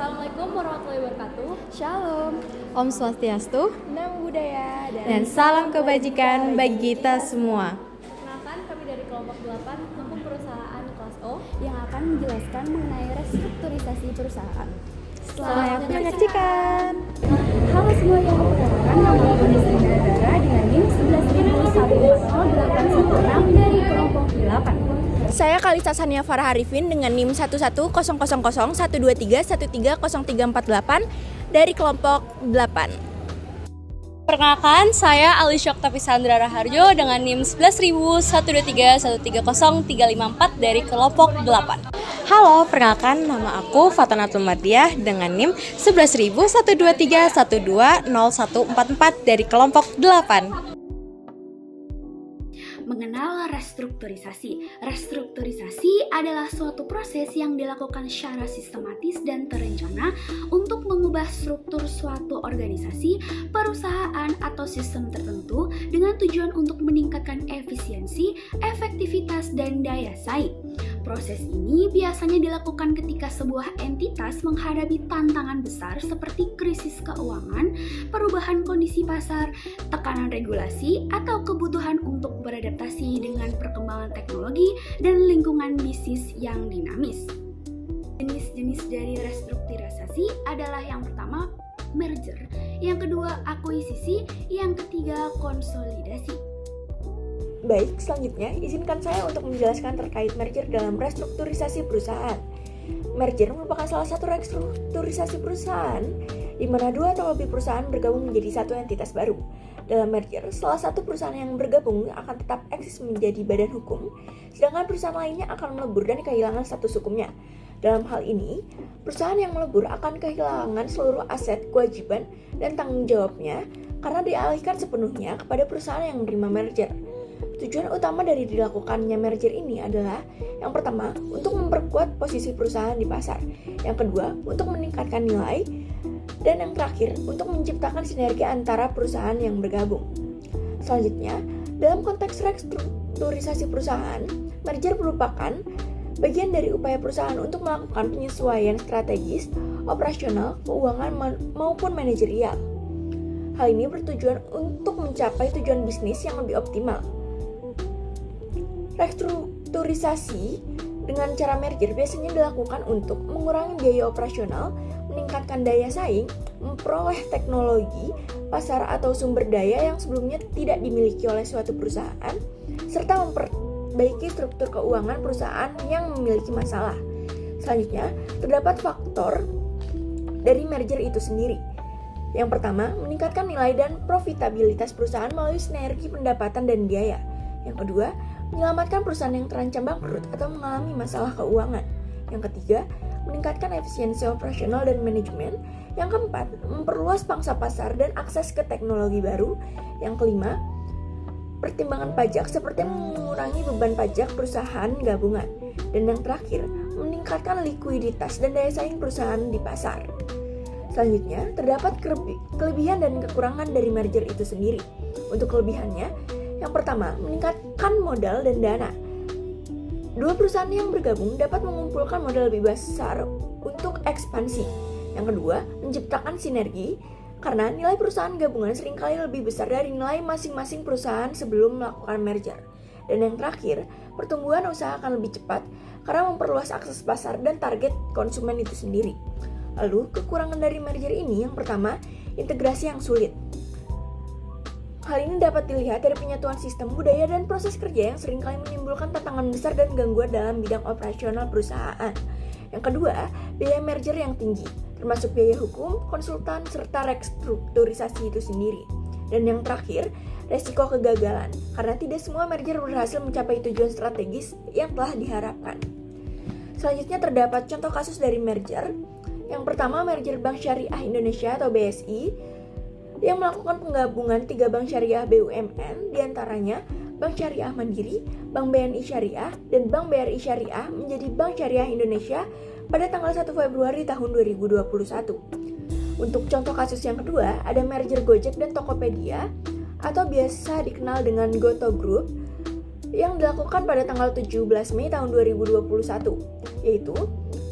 Assalamualaikum warahmatullahi wabarakatuh. Shalom, Om Swastiastu, Namo Buddhaya, dan salam kebajikan bagi kita semua. Perkenalkan, kami dari kelompok 8 Hukum Perusahaan kelas O yang akan menjelaskan mengenai restrukturisasi perusahaan. Selamat menyaksikan. Halo semua yang memperkenalkan, nama aku Nisri Nadara dengan NIM 11.10816 dari kelompok 8. Saya Kalista Sania Farah Arifin dengan NIM 1100012313030348 dari kelompok 8. Perkenalkan, saya Alisya Oktavi Sandra Raharjo dengan NIM 11.123130354 dari kelompok 8. Halo, perkenalkan nama aku Fatanatul Mardiah dengan NIM 11.123120144 dari kelompok 8. Mengenal restrukturisasi. Restrukturisasi adalah suatu proses yang dilakukan secara sistematis dan terencana untuk mengubah struktur suatu organisasi, perusahaan, atau sistem tertentu dengan tujuan untuk meningkatkan efisiensi, efektivitas, dan daya saing. Proses ini biasanya dilakukan ketika sebuah entitas menghadapi tantangan besar seperti krisis keuangan, perubahan kondisi pasar, tekanan regulasi, atau kebutuhan untuk beradaptasi dengan perkembangan teknologi dan lingkungan bisnis yang dinamis. Jenis-jenis dari restrukturisasi adalah yang pertama, merger, yang kedua, akuisisi, yang ketiga, konsolidasi. Baik, selanjutnya izinkan saya untuk menjelaskan terkait merger dalam restrukturisasi perusahaan. Merger merupakan salah satu restrukturisasi perusahaan di mana dua atau lebih perusahaan bergabung menjadi satu entitas baru. Dalam merger, salah satu perusahaan yang bergabung akan tetap eksis menjadi badan hukum, sedangkan perusahaan lainnya akan melebur dan kehilangan status hukumnya. Dalam hal ini, perusahaan yang melebur akan kehilangan seluruh aset, kewajiban, dan tanggung jawabnya karena dialihkan sepenuhnya kepada perusahaan yang menerima merger. Tujuan utama dari dilakukannya merger ini adalah yang pertama, untuk memperkuat posisi perusahaan di pasar, yang kedua, untuk meningkatkan nilai, dan yang terakhir, untuk menciptakan sinergi antara perusahaan yang bergabung. Selanjutnya, dalam konteks restrukturisasi perusahaan, merger merupakan bagian dari upaya perusahaan untuk melakukan penyesuaian strategis, operasional, keuangan, maupun manajerial. Hal ini bertujuan untuk mencapai tujuan bisnis yang lebih optimal. Restrukturisasi dengan cara merger biasanya dilakukan untuk mengurangi biaya operasional, meningkatkan daya saing, memperoleh teknologi, pasar atau sumber daya yang sebelumnya tidak dimiliki oleh suatu perusahaan, serta memperbaiki struktur keuangan perusahaan yang memiliki masalah. Selanjutnya, terdapat faktor dari merger itu sendiri. Yang pertama, meningkatkan nilai dan profitabilitas perusahaan melalui sinergi pendapatan dan biaya. Yang kedua, menyelamatkan perusahaan yang terancam bangkrut atau mengalami masalah keuangan. Yang ketiga, meningkatkan efisiensi operasional dan manajemen. Yang keempat, memperluas pangsa pasar dan akses ke teknologi baru. Yang kelima, pertimbangan pajak seperti mengurangi beban pajak perusahaan gabungan. Dan yang terakhir, meningkatkan likuiditas dan daya saing perusahaan di pasar. Selanjutnya, terdapat kelebihan dan kekurangan dari merger itu sendiri. Untuk kelebihannya, yang pertama, meningkatkan modal dan dana. Dua perusahaan yang bergabung dapat mengumpulkan modal lebih besar untuk ekspansi. Yang kedua, menciptakan sinergi karena nilai perusahaan gabungan seringkali lebih besar dari nilai masing-masing perusahaan sebelum melakukan merger. Dan yang terakhir, pertumbuhan usaha akan lebih cepat karena memperluas akses pasar dan target konsumen itu sendiri. Lalu, kekurangan dari merger ini yang pertama, integrasi yang sulit. Hal ini dapat dilihat dari penyatuan sistem budaya dan proses kerja yang seringkali menimbulkan tantangan besar dan gangguan dalam bidang operasional perusahaan. Yang kedua, biaya merger yang tinggi, termasuk biaya hukum, konsultan, serta restrukturisasi itu sendiri. Dan yang terakhir, resiko kegagalan, karena tidak semua merger berhasil mencapai tujuan strategis yang telah diharapkan. Selanjutnya terdapat contoh kasus dari merger. Yang pertama, merger Bank Syariah Indonesia atau BSI, yang melakukan penggabungan 3 bank syariah BUMN, diantaranya Bank Syariah Mandiri, Bank BNI Syariah, dan Bank BRI Syariah menjadi Bank Syariah Indonesia pada tanggal 1 Februari tahun 2021. Untuk contoh kasus yang kedua, ada merger Gojek dan Tokopedia atau biasa dikenal dengan Goto Group yang dilakukan pada tanggal 17 Mei tahun 2021, yaitu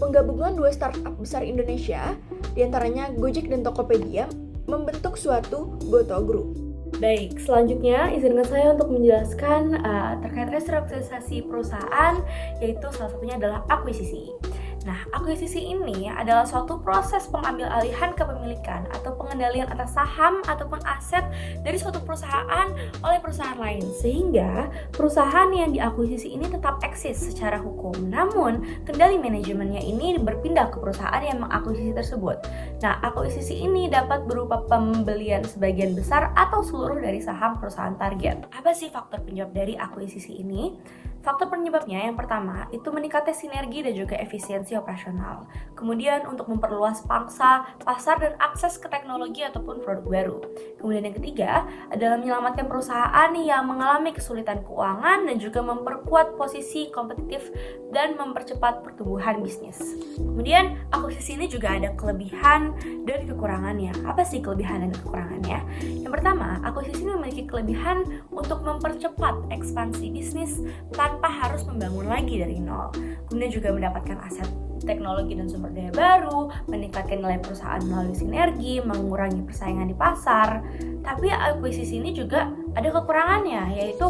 penggabungan dua startup besar Indonesia, diantaranya Gojek dan Tokopedia, membentuk suatu Goto Group. Baik, selanjutnya izinkan saya untuk menjelaskan terkait restrukturisasi perusahaan, yaitu salah satunya adalah akuisisi. Nah, akuisisi ini adalah suatu proses pengambil alihan kepemilikan atau pengendalian atas saham ataupun aset dari suatu perusahaan oleh perusahaan lain, sehingga perusahaan yang diakuisisi ini tetap eksis secara hukum. Namun, kendali manajemennya ini berpindah ke perusahaan yang mengakuisisi tersebut. Nah, akuisisi ini dapat berupa pembelian sebagian besar atau seluruh dari saham perusahaan target. Apa sih faktor penyebab dari akuisisi ini? Faktor penyebabnya yang pertama itu meningkatnya sinergi dan juga efisiensi operasional. Kemudian untuk memperluas pangsa, pasar dan akses ke teknologi ataupun produk baru. Kemudian yang ketiga adalah menyelamatkan perusahaan yang mengalami kesulitan keuangan dan juga memperkuat posisi kompetitif dan mempercepat pertumbuhan bisnis. Kemudian akuisisi ini juga ada kelebihan dan kekurangannya. Apa sih kelebihan dan kekurangannya? Yang pertama, akuisisi ini memiliki kelebihan untuk mempercepat ekspansi bisnis tanpa harus membangun lagi dari nol. Kemudian juga mendapatkan aset teknologi dan sumber daya baru, meningkatkan nilai perusahaan melalui sinergi, mengurangi persaingan di pasar. Tapi akuisisi ini juga ada kekurangannya, yaitu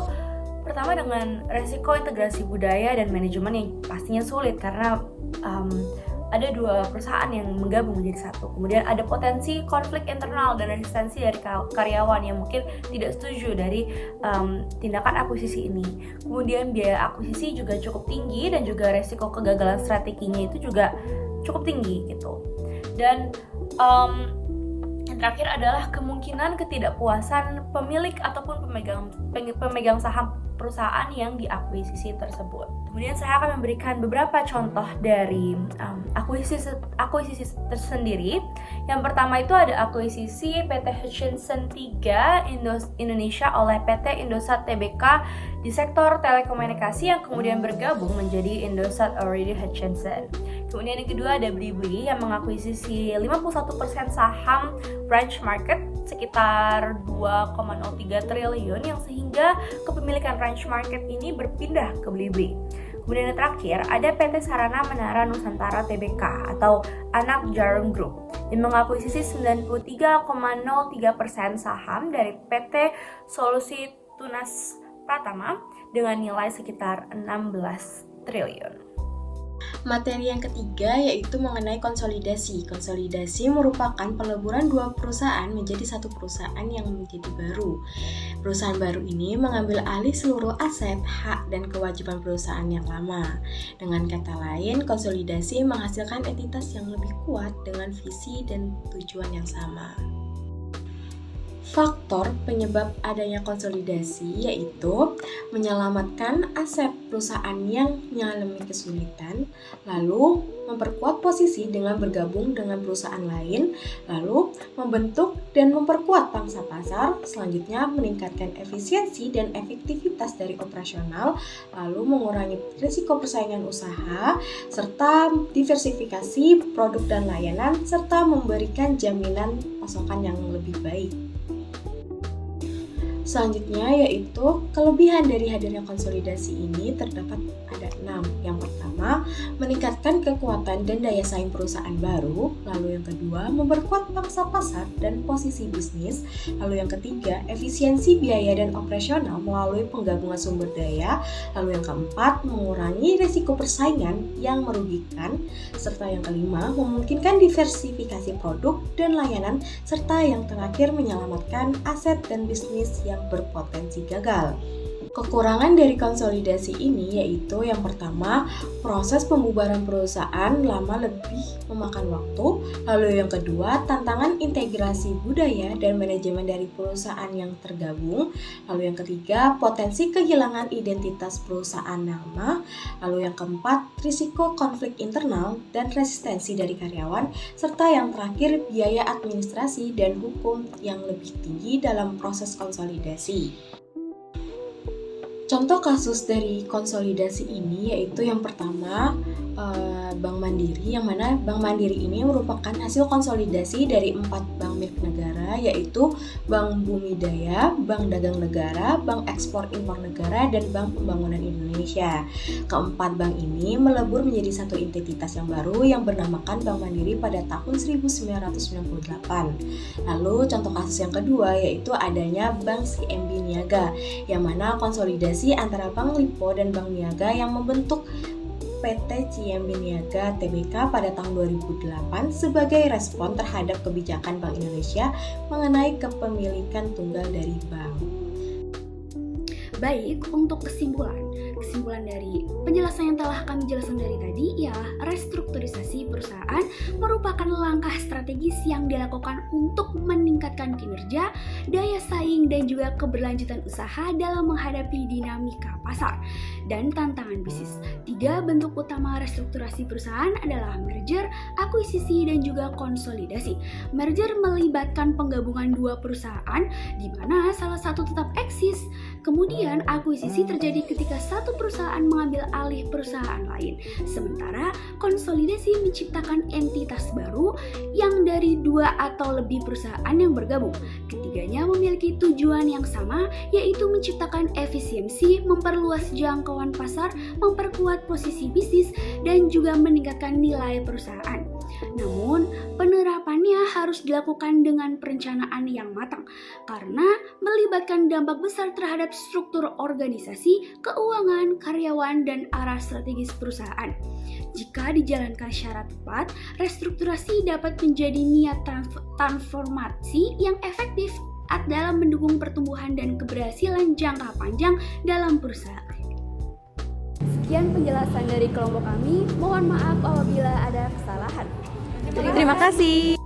pertama dengan resiko integrasi budaya dan manajemen yang pastinya sulit karena ada dua perusahaan yang menggabung menjadi satu. Kemudian ada potensi konflik internal dan resistensi dari karyawan yang mungkin tidak setuju dari tindakan akuisisi ini. Kemudian biaya akuisisi juga cukup tinggi dan juga resiko kegagalan strateginya itu juga cukup tinggi gitu. Dan yang terakhir adalah kemungkinan ketidakpuasan pemilik ataupun pemegang saham perusahaan yang diakuisisi tersebut. Kemudian saya akan memberikan beberapa contoh dari akuisisi tersendiri. Yang pertama itu ada akuisisi PT Hutchinson 3 Indonesia oleh PT Indosat Tbk di sektor telekomunikasi yang kemudian bergabung menjadi Indosat Ooredoo Hutchinson. Kemudian yang kedua ada Blibli yang mengakuisisi 51% saham French Market sekitar 2,03 triliun yang sehingga kepemilikan French Market ini berpindah ke Blibli. Kemudian yang terakhir ada PT Sarana Menara Nusantara Tbk atau anak Jarum Group yang mengakuisisi 93,03% saham dari PT Solusi Tunas Pratama dengan nilai sekitar 16 triliun. Materi yang ketiga yaitu mengenai konsolidasi. Konsolidasi merupakan peleburan dua perusahaan menjadi satu perusahaan yang menjadi baru. Perusahaan baru ini mengambil alih seluruh aset, hak, dan kewajiban perusahaan yang lama. Dengan kata lain, konsolidasi menghasilkan entitas yang lebih kuat dengan visi dan tujuan yang sama. Faktor penyebab adanya konsolidasi yaitu menyelamatkan aset perusahaan yang mengalami kesulitan, lalu memperkuat posisi dengan bergabung dengan perusahaan lain, lalu membentuk dan memperkuat pangsa pasar, selanjutnya meningkatkan efisiensi dan efektivitas dari operasional, lalu mengurangi risiko persaingan usaha, serta diversifikasi produk dan layanan, serta memberikan jaminan pasokan yang lebih baik. Selanjutnya yaitu kelebihan dari hadirnya konsolidasi ini terdapat ada 6. Yang pertama, meningkatkan kekuatan dan daya saing perusahaan baru. Lalu yang kedua, memperkuat pangsa pasar dan posisi bisnis. Lalu yang ketiga, efisiensi biaya dan operasional melalui penggabungan sumber daya. Lalu yang keempat, mengurangi risiko persaingan yang merugikan. Serta yang kelima, memungkinkan diversifikasi produk dan layanan. Serta yang terakhir, menyelamatkan aset dan bisnis yang berpotensi gagal. Kekurangan dari konsolidasi ini yaitu yang pertama, proses pembubaran perusahaan lama lebih memakan waktu. Lalu yang kedua, tantangan integrasi budaya dan manajemen dari perusahaan yang tergabung. Lalu yang ketiga, potensi kehilangan identitas perusahaan lama. Lalu yang keempat, risiko konflik internal dan resistensi dari karyawan. Serta yang terakhir, biaya administrasi dan hukum yang lebih tinggi dalam proses konsolidasi. Contoh kasus dari konsolidasi ini yaitu yang pertama Bank Mandiri, yang mana Bank Mandiri ini merupakan hasil konsolidasi dari 4 bank milik negara tiga, yaitu Bank Bumi Daya, Bank Dagang Negara, Bank Ekspor Impor Negara, dan Bank Pembangunan Indonesia. Keempat bank ini melebur menjadi satu entitas yang baru yang bernamakan Bank Mandiri pada tahun 1998. Lalu contoh kasus yang kedua yaitu adanya Bank CIMB Niaga, yang mana konsolidasi antara Bank Lipo dan Bank Niaga yang membentuk PT CIMB Niaga Tbk pada tahun 2008 sebagai respon terhadap kebijakan Bank Indonesia mengenai kepemilikan tunggal dari bank. Baik, untuk kesimpulan dari penjelasan yang telah kami jelaskan dari tadi ialah restrukturisasi perusahaan merupakan langkah strategis yang dilakukan untuk meningkatkan kinerja, daya saing, dan juga keberlanjutan usaha dalam menghadapi dinamika pasar dan tantangan bisnis. 3 bentuk utama restrukturasi perusahaan adalah merger, akuisisi, dan juga konsolidasi. Merger melibatkan penggabungan 2 perusahaan di mana salah satu tetap eksis. Kemudian akuisisi terjadi ketika satu perusahaan mengambil alih perusahaan lain. Sementara konsolidasi menciptakan entitas baru yang dari 2 atau lebih perusahaan yang bergabung. Ketiganya memiliki tujuan yang sama, yaitu menciptakan efisiensi, memperluas jangkauan pasar, memperkuat posisi bisnis, dan juga meningkatkan nilai perusahaan. Namun, penerapannya harus dilakukan dengan perencanaan yang matang karena melibatkan dampak besar terhadap struktur organisasi, keuangan, karyawan, dan arah strategis perusahaan. Jika dijalankan secara tepat, restrukturasi dapat menjadi niat transformasi yang efektif dalam mendukung pertumbuhan dan keberhasilan jangka panjang dalam perusahaan. Sekian penjelasan dari kelompok kami. Mohon maaf apabila ada kesalahan. Terima kasih.